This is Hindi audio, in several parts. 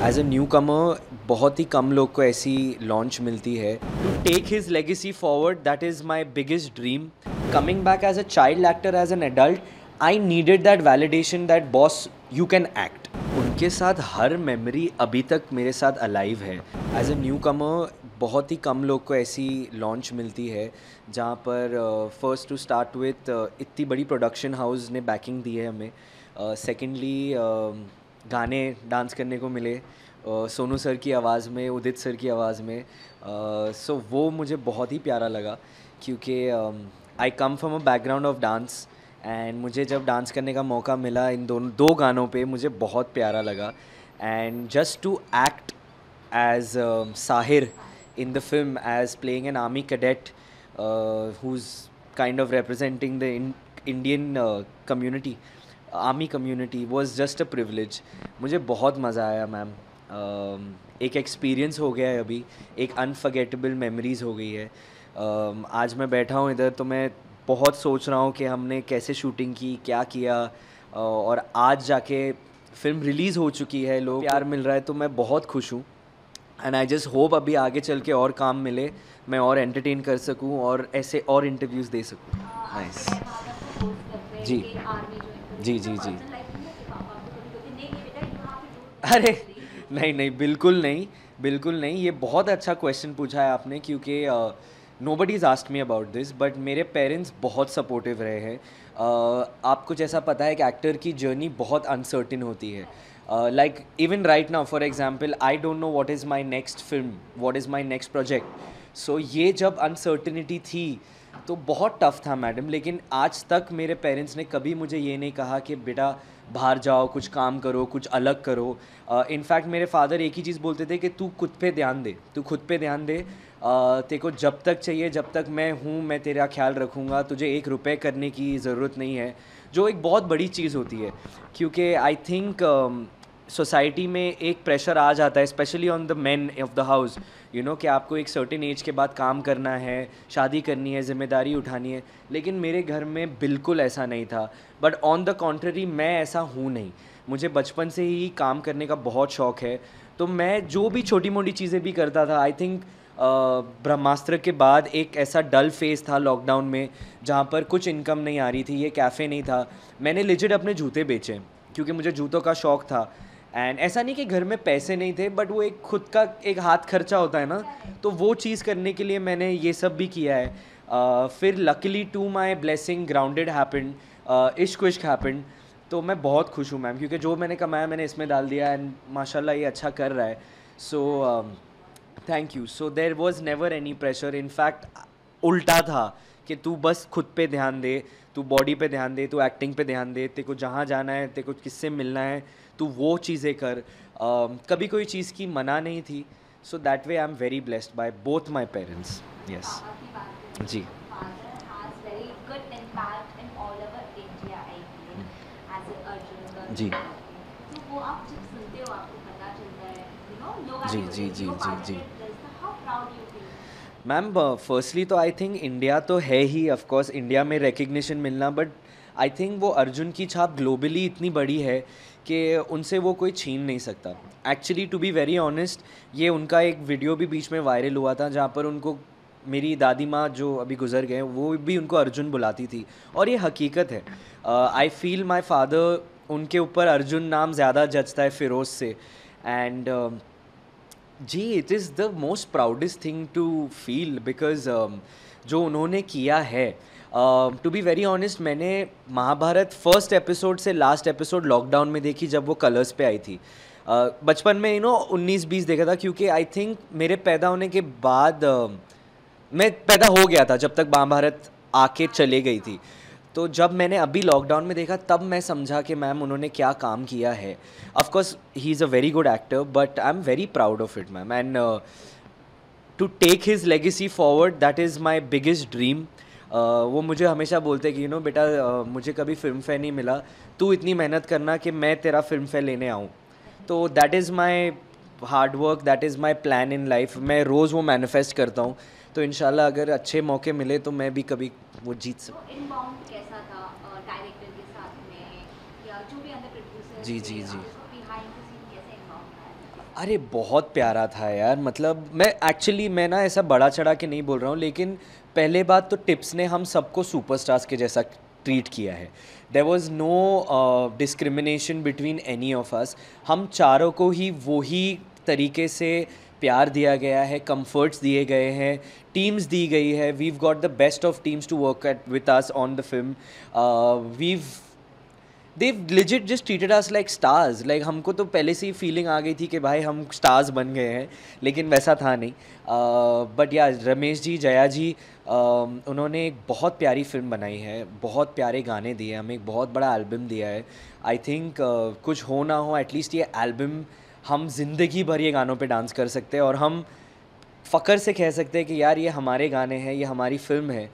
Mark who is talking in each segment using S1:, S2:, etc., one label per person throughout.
S1: एज अ न्यू कमर बहुत ही कम लोग को ऐसी लॉन्च मिलती है to take his legacy forward. That is my biggest dream. Coming back as a child actor, as an adult, I needed that validation that boss you can act. उनके साथ हर मेमोरी अभी तक मेरे साथ अलाइव है. एज अ न्यू कमर बहुत ही कम लोग को ऐसी लॉन्च मिलती है जहाँ पर फर्स्ट टू स्टार्ट विथ इतनी बड़ी प्रोडक्शन हाउस ने बैकिंग दी है हमें. सेकेंडली गाने डांस करने को मिले सोनू सर की आवाज़ में, उदित सर की आवाज़ में. सो वो मुझे बहुत ही प्यारा लगा क्योंकि I come from a background of dance and मुझे जब डांस करने का मौका मिला इन दो गानों पे मुझे बहुत प्यारा लगा. And just to act as Sahir in the film, as playing an army cadet who's kind of representing the Indian community, army community, was just a privilege. मुझे बहुत मज़ा आया मैम. एक एक्सपीरियंस हो गया है अभी, एक अनफर्गेटेबल मेमोरीज़ हो गई है. आज मैं बैठा हूँ इधर तो मैं बहुत सोच रहा हूँ कि हमने कैसे शूटिंग की, क्या किया, और आज जाके फिल्म रिलीज़ हो चुकी है, लोग प्यार मिल रहा है, तो मैं बहुत खुश हूँ. एंड आई जस्ट होप अभी आगे चल के और काम मिले, मैं और एंटरटेन कर सकूं और ऐसे और इंटरव्यूज़ दे सकूं. नाइस. जी जी जी जी. अरे नहीं नहीं, बिल्कुल नहीं, बिल्कुल नहीं. ये बहुत अच्छा क्वेश्चन पूछा है आपने क्योंकि nobody is asked me about this, but मेरे पेरेंट्स बहुत सपोर्टिव रहे हैं. आपको जैसा पता है कि एक्टर की जर्नी बहुत अनसर्टिन होती है. Like even right now, for example, I don't know what is my next film, what is my next project. So ये जब अनसर्टिनिटी थी तो बहुत टफ था मैडम. लेकिन आज तक मेरे पेरेंट्स ने कभी मुझे ये नहीं कहा कि बेटा बाहर जाओ, कुछ काम करो, कुछ अलग करो. इनफैक्ट मेरे फादर एक ही चीज़ बोलते थे कि तू खुद पे ध्यान दे, तू खुद पे ध्यान दे. तेरे को जब तक चाहिए, जब तक मैं हूँ, मैं तेरा ख्याल रखूँगा. तुझे एक रुपये करने की ज़रूरत नहीं है, जो एक बहुत बड़ी चीज़ होती है. क्योंकि आई थिंक सोसाइटी में एक प्रेशर आ जाता है, specially on the main of the house, you know, कि आपको एक सर्टेन एज के बाद काम करना है, शादी करनी है, जिम्मेदारी उठानी है. लेकिन मेरे घर में बिल्कुल ऐसा नहीं था. बट ऑन द कॉन्ट्ररी मैं ऐसा हूँ नहीं. मुझे बचपन से ही काम करने का बहुत शौक़ है. तो मैं जो भी छोटी मोटी चीज़ें भी करता था, आई थिंक ब्रह्मास्त्र के बाद एक ऐसा डल फेस था लॉकडाउन में जहाँ पर कुछ इनकम नहीं आ रही थी, ये कैफ़े नहीं था. मैंने लिजिट अपने जूते बेचे क्योंकि मुझे जूतों का शौक़ था. एंड ऐसा नहीं कि घर में पैसे नहीं थे, बट वो एक खुद का एक हाथ खर्चा होता है ना, तो वो चीज़ करने के लिए मैंने ये सब भी किया है. फिर luckily to my blessing grounded happened, Ishq Vishk happened. तो मैं बहुत खुश हूँ मैम क्योंकि जो मैंने कमाया मैंने इसमें डाल दिया एंड माशाल्लाह ये अच्छा कर रहा है. So thank you. So there was never any pressure. In fact उल्टा था कि तू बस खुद पे ध्यान दे, तू बॉडी पे ध्यान दे, तू एक्टिंग पे ध्यान दे, तेरे को जहाँ जाना है, तेरे को किससे मिलना है, तू वो चीज़ें कर. कभी कोई चीज़ की मना नहीं थी. So that way I am very blessed by both my parents. Yes जी. जी जी जी जी जी जी. मैम फर्स्टली तो आई थिंक इंडिया तो है ही, ऑफ कोर्स इंडिया में रिकग्निशन मिलना, बट आई थिंक वो अर्जुन की छाप ग्लोबली इतनी बड़ी है कि उनसे वो कोई छीन नहीं सकता. Actually to be very honest, ये उनका एक वीडियो भी बीच में वायरल हुआ था जहाँ पर उनको मेरी दादी माँ जो अभी गुजर गए वो भी उनको अर्जुन बुलाती थी, और ये हकीकत है. आई फील माई फादर उनके ऊपर अर्जुन नाम ज़्यादा जचता है फिरोज़ से. एंड जी, it is the most proudest thing to feel because जो उन्होंने किया है. टू बी वेरी ऑनेस्ट, मैंने महाभारत फर्स्ट एपिसोड से लास्ट एपिसोड लॉकडाउन में देखी जब वो कलर्स पे आई थी. बचपन में 19-20 देखा था क्योंकि आई थिंक मेरे पैदा होने के बाद मैं पैदा हो गया था जब तक महाभारत आके चले गई थी. तो जब मैंने अभी लॉकडाउन में देखा तब मैं समझा कि मैम उन्होंने क्या काम किया है. Of course he is a very good actor, but I am very proud of it ma'am. And to take his legacy forward, that is my biggest dream. वो मुझे हमेशा बोलते कि बेटा मुझे कभी फिल्म फेयर नहीं मिला, तू इतनी मेहनत करना कि मैं तेरा फिल्म फेयर लेने आऊँ. तो that is my hard work, that is my plan in life. मैं रोज़ वो मैनिफेस्ट करता हूँ. तो इंशाल्लाह अगर अच्छे मौके मिले तो मैं भी कभी वो जीत सकूँ. जी जी जी. अरे बहुत प्यारा था यार, मतलब मैं ना ऐसा बड़ा चढ़ा के नहीं बोल रहा हूँ, लेकिन पहले बात तो टिप्स ने हम सबको सुपरस्टार्स के जैसा ट्रीट किया है। There was no discrimination between any of us. हम चारों को ही वही तरीके से प्यार दिया गया है, कंफर्ट्स दिए गए हैं, टीम्स दी गई है। We've got the best of teams to work at with us on the film. We've they've legit just treated us like stars, like हमको तो पहले से ही फीलिंग आ गई थी कि भाई हम स्टार्स बन गए हैं, लेकिन वैसा था नहीं। बट या रमेश जी, जया जी, उन्होंने एक बहुत प्यारी फिल्म बनाई है, बहुत प्यारे गाने दिए, हमें एक बहुत बड़ा एल्बम दिया है। आई थिंक कुछ हो ना हो, एटलीस्ट ये एल्बम हम ज़िंदगी भर ये गानों पे डांस कर सकते हैं और हम फ़ख्र से कह सकते हैं कि यार ये हमारे गाने हैं, ये हमारी फिल्म है।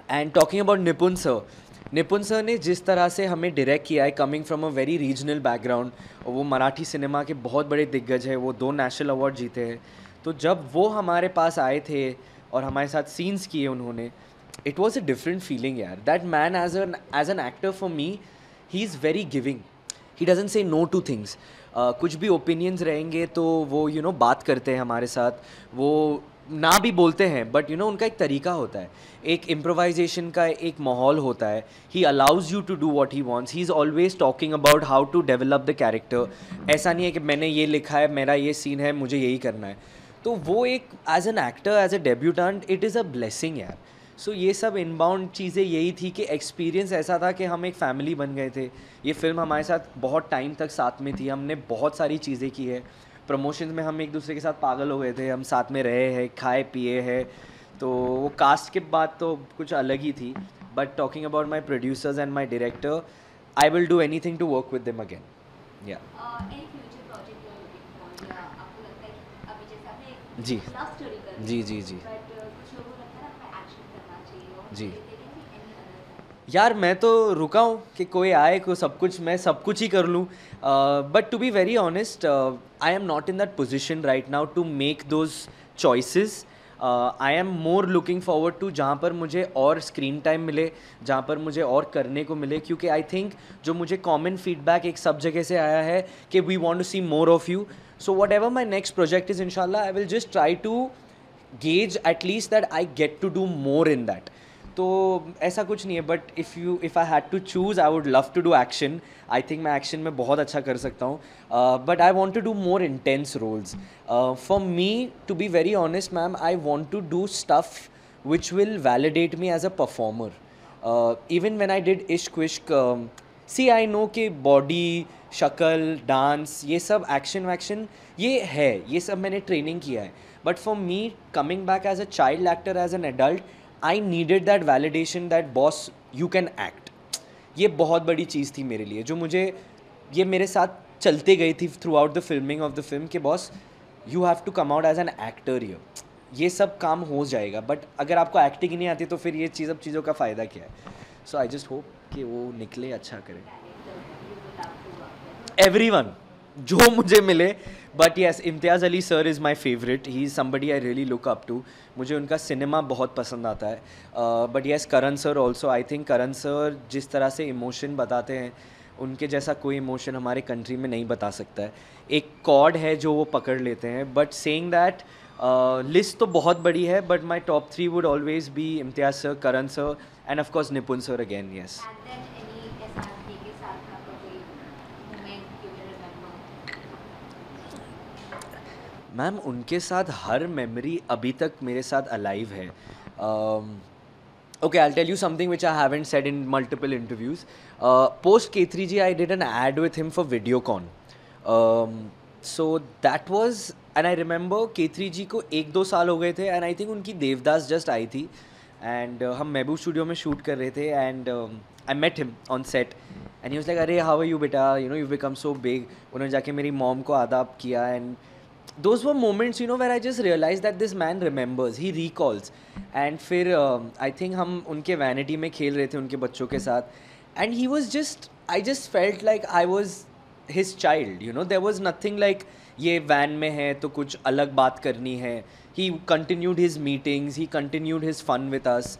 S1: एंड टॉकिंग अबाउट निपुण सर ने जिस तरह से हमें डायरेक्ट किया है, coming from a very regional background, वो मराठी सिनेमा के बहुत बड़े दिग्गज हैं, वो 2 नेशनल अवार्ड जीते हैं। तो जब वो हमारे पास आए थे और हमारे साथ सीन्स किए उन्होंने, it was a different feeling यार। That man as an actor for me, he is very giving, he doesn't say no to things. कुछ भी ओपिनियंस रहेंगे तो वो बात करते हैं हमारे साथ, वो ना भी बोलते हैं, बट उनका एक तरीका होता है, एक इम्प्रोवाइजेशन का एक माहौल होता है। He allows you to do what he wants, he is always talking about how to develop the character. ऐसा नहीं है कि मैंने ये लिखा है, मेरा ये सीन है, मुझे यही करना है। तो वो एक as an actor, as a debutante, it is a blessing यार। सो ये सब इनबाउंड चीज़ें यही थी कि एक्सपीरियंस ऐसा था कि हम एक फ़ैमिली बन गए थे। ये फिल्म हमारे साथ बहुत टाइम तक साथ में थी, हमने बहुत सारी चीज़ें की है। प्रमोशन में हम एक दूसरे के साथ पागल हो गए थे, हम साथ में रहे हैं, खाए पिए हैं। तो वो कास्ट के बाद तो कुछ अलग ही थी। But talking about my producers and my director, I will do anything to work with them again. या जी जी जी जी जी यार, मैं तो रुका हूँ कि कोई आए, को सब कुछ मैं सब कुछ ही कर लूँ। But to be very honest, I am not in that position right now to make those choices. I am more looking forward to जहाँ पर मुझे और स्क्रीन टाइम मिले, जहाँ पर मुझे और करने को मिले, क्योंकि आई थिंक जो मुझे कॉमन फीडबैक एक सब जगह से आया है कि we want to see more of you. So whatever my next project is, इंशाल्लाह I will just try to gauge at least that I get to do more in that. तो ऐसा कुछ नहीं है, but if I had to choose, I would love to do action. I think मैं एक्शन में बहुत अच्छा कर सकता हूँ, but I want to do more intense roles. For me, to be very honest ma'am, I want to do stuff which will validate me as a performer. Even when I did Ishq Vishk, see I know कि बॉडी, शक्ल, डांस, ये सब एक्शन वैक्शन ये है, ये सब मैंने ट्रेनिंग किया है। But for me, coming back as a child actor, as an adult, I needed that validation that boss you can act. ये बहुत बड़ी चीज़ थी मेरे लिए, जो मुझे ये मेरे साथ चलते गई थी throughout the filming of the film कि boss you have to come out as an actor here. ये सब काम हो जाएगा, बट अगर आपको एक्टिंग ही नहीं आती तो फिर ये चीज़ों का फ़ायदा क्या है। सो आई जस्ट होप कि वो निकले, अच्छा करे। एवरीवन जो मुझे मिले, but yes, Imtiaz Ali sir is my favourite, he is somebody I really look up to. मुझे उनका सिनेमा बहुत पसंद आता है। But yes, Karan sir also, I think Karan sir जिस तरह से इमोशन बताते हैं, उनके जैसा कोई इमोशन हमारे कंट्री में नहीं बता सकता है। एक कॉर्ड है जो वो पकड़ लेते हैं। बट सेइंग दैट, लिस्ट तो बहुत बड़ी है, but my top 3 would always be Imtiaz sir, Karan sir, end of course निपुण सर अगेन। येस मैम, उनके साथ हर मेमोरी अभी तक मेरे साथ अलाइव है। Okay, I'll tell you something which I haven't said in multiple interviews. Post K3G, I did an ad with him for Videocon. So that was, and I remember K3G को 1-2 साल हो गए थे, and I think उनकी देवदास just आई थी, and हम महबूब स्टूडियो में शूट कर रहे थे, and I met him on set, and he was like, अरे how are you बेटा, you've become so big. उन्होंने जाके मेरी मॉम को आदाब किया, and those were moments where I just realized that this man remembers, he recalls. And फिर I think हम उनके वैनिटी में खेल रहे थे उनके बच्चों के साथ, and he was just, I just felt like I was his child. There was nothing like ये वैन में है तो कुछ अलग बात करनी है. He continued his meetings, he continued his fun with us.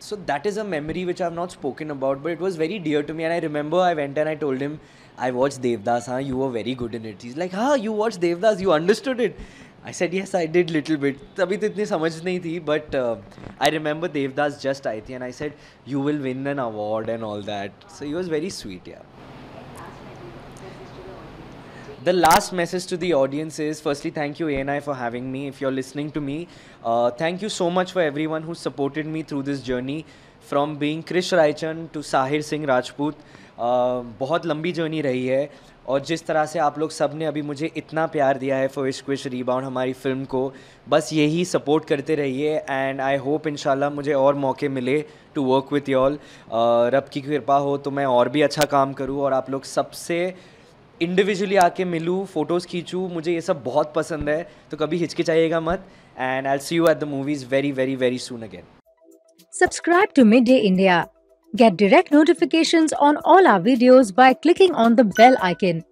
S1: So that is a memory which I have not spoken about, but it was very dear to me. And I remember I went and I told him, I watched Devdas, huh? You were very good in it. He's like, huh, you watched Devdas, you understood it. I said, yes, I did little bit. तभी तो इतनी समझ नहीं थी, but I remember Devdas just आई थी and I said, you will win an award and all that. So he was very sweet, yeah. The last message to the audience is, firstly, thank you ANI for having me. If you're listening to me, thank you so much for everyone who supported me through this journey, from being Krish Raichan to Sahir Singh Rajput. बहुत लंबी जर्नी रही है, और जिस तरह से आप लोग सब ने अभी मुझे इतना प्यार दिया है फॉर इश्क विश रीबाउंड हमारी फ़िल्म को, बस यही सपोर्ट करते रहिए. एंड आई होप इंशाल्लाह मुझे और मौके मिले to work with you all. रब की कृपा हो तो मैं और भी अच्छा काम करूँ और आप लोग सबसे इंडिविजुअली आके मिलूँ, फ़ोटोज़ खींचूँ. मुझे ये सब बहुत पसंद है, तो कभी हिचकिचाइएगा मत. And I will see you at the movies very very very soon again.
S2: Subscribe to Midday India. Get direct notifications on all our videos by clicking on the bell icon.